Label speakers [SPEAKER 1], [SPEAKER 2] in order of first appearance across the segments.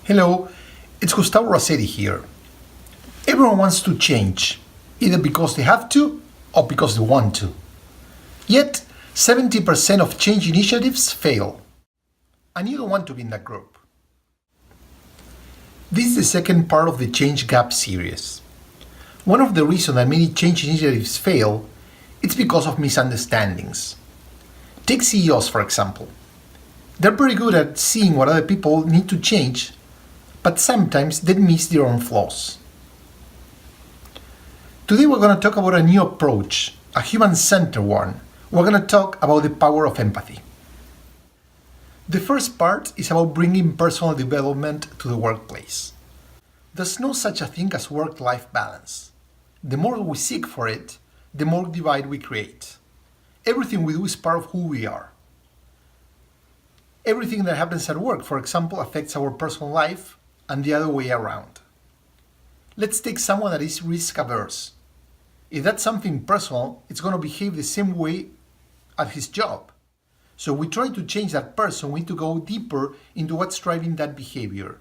[SPEAKER 1] Hello, it's Gustavo Razzetti here. Everyone wants to change, either because they have to or because they want to. Yet, 70% of change initiatives fail. And you don't want to be in that group. This is the second part of the Change Gap series. One of the reasons that many change initiatives fail is because of misunderstandings. Take CEOs, for example. They're pretty good at seeing what other people need to change, but sometimes they miss their own flaws. Today we're going to talk about a new approach, a human-centered one. We're going to talk about the power of empathy. The first part is about bringing personal development to the workplace. There's no such a thing as work-life balance. The more we seek for it, the more divide we create. Everything we do is part of who we are. Everything that happens at work, for example, affects our personal life and the other way around. Let's take someone that is risk-averse. If that's something personal, it's going to behave the same way at his job. So we try to change that person, we need to go deeper into what's driving that behavior.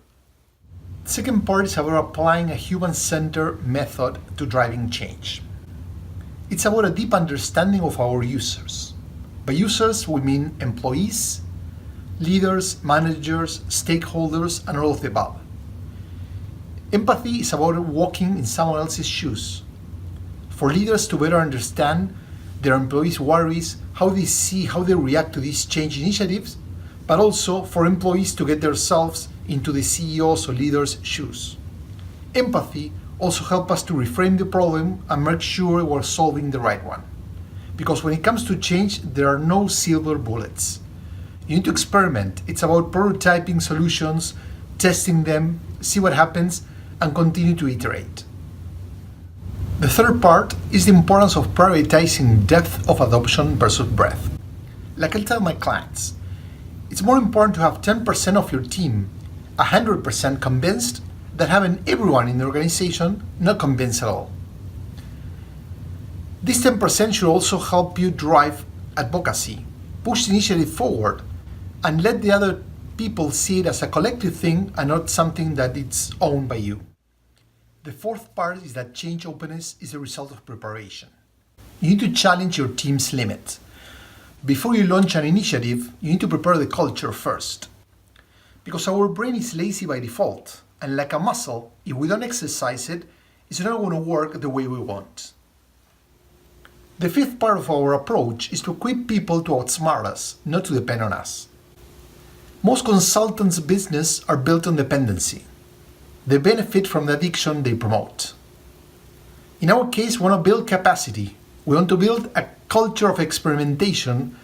[SPEAKER 1] The second part is about applying a human-centered method to driving change. It's about a deep understanding of our users. By users, we mean employees, leaders, managers, stakeholders, and all of the above. Empathy is about walking in someone else's shoes. For leaders to better understand their employees' worries, how they see, how they react to these change initiatives, but also for employees to get themselves into the CEO's or leader's shoes. Empathy also helps us to reframe the problem and make sure we're solving the right one. Because when it comes to change, there are no silver bullets. You need to experiment. It's about prototyping solutions, testing them, see what happens, and continue to iterate. The third part is the importance of prioritizing depth of adoption versus breadth. Like I tell my clients, it's more important to have 10% of your team 100% convinced than having everyone in the organization not convinced at all. This 10% should also help you drive advocacy, push the initiative forward, and let the other people see it as a collective thing and not something that it's owned by you. The fourth part is that change openness is a result of preparation. You need to challenge your team's limits. Before you launch an initiative, you need to prepare the culture first. Because our brain is lazy by default, and like a muscle, if we don't exercise it, it's not going to work the way we want. The fifth part of our approach is to equip people to outsmart us, not to depend on us. Most consultants' business are built on dependency. They benefit from the addiction they promote. In our case, we want to build capacity. We want to build a culture of experimentation,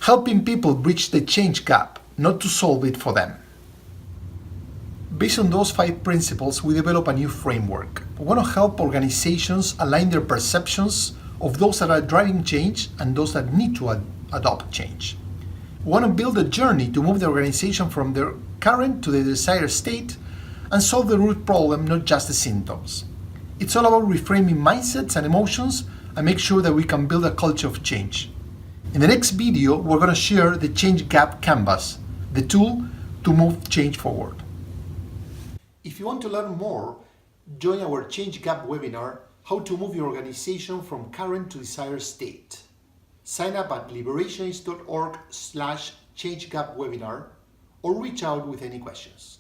[SPEAKER 1] helping people bridge the change gap, not to solve it for them. Based on those 5 principles, we develop a new framework. We want to help organizations align their perceptions of those that are driving change and those that need to adopt change. We want to build a journey to move the organization from their current to the desired state and solve the root problem, not just the symptoms. It's all about reframing mindsets and emotions and make sure that we can build a culture of change. In the next video, we're going to share the Change Gap Canvas, the tool to move change forward. If you want to learn more, join our Change Gap webinar, How to Move Your Organization from Current to Desired State. Sign up at liberationist.org/changegapwebinar or reach out with any questions.